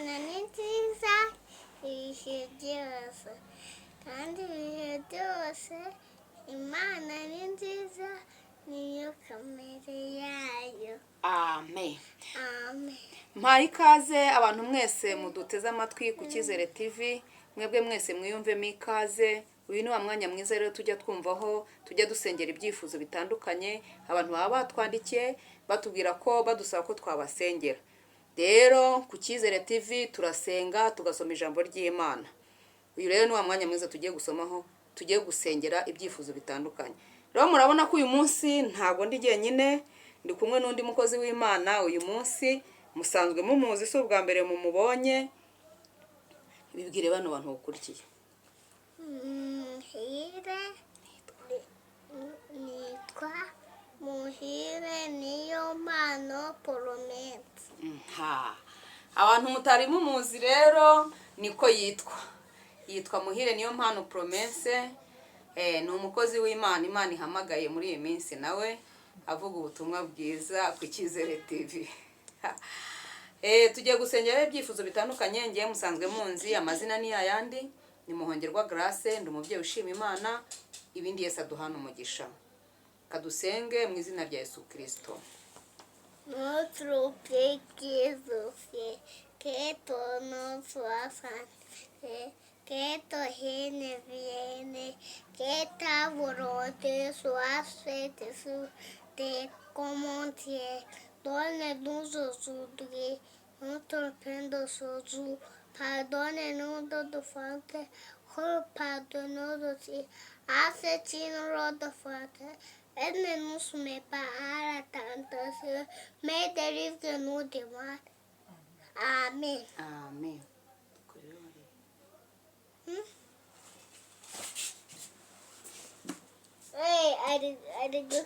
Imana ni nziza ibihe byose, kandi ibihe byose Imana ni nziza, niyo kamere yayo. Amen. Amen. Mpaye ikaze abantu mwese muduteze amatwi ku Cyizere TV, mwebwe mwese mwiyumvemo ikaze. Uyu ni wa mwanya mwiza rero tujya twumvaho, tujya dusengera ibyifuzo bitandukanye. Abantu baba batwandikiye batubwira ko badusaba ko twabasengera. Rero ku Cyizere TV turasenga tugasoma ijambo ry'Imana. Uyu rero ni wa mwanya mwiza tugiye gusomaho, tugiye gusengera ibyifuzo bitandukanye. Rero murabona ko uyu munsi ntago ndi jyenyine, ndi kumwe n'undi mukozi w'Imana. Uyu munsi musanzwe mumuzi, si ubwa mbere mumubonye. Bibwire bano bantu bakurikiye. Nitwa Muhire Niyomana Promence. Abantu mutari mumuzi rero niko yitwa Muhire Niyomana Promence. Ni umukozi w'Imana, Imana ihamagaye muri iyi minsi nawe avuga ubutumwa bwiza ku Cyizere TV. Tugiye gusengera ibyifuzo bitandukanye. Ngiye musanzwe munzi, amazina ni yayandi, ni Muhongerwa Grace, ndi umubyeyi ushima Imana, ibindi Yesu aduhana umugisha. Kadusenge mu izina rya Yesu Kristo. Notre Père qui es aux cieux, que ton nom soit sanctifié, que ton règne vienne, que ta volonté soit faite sur terre comme en ciel. Donne-nous aujourd'hui notre pain de ce jour. Pardonne-nous notre faute, comme pardonnons aussi à ceux qui nous ont faute. Et ne nous soumets pas à la tentation, mais délivre-nous du mal. Amen. Amen. Hey, I did good.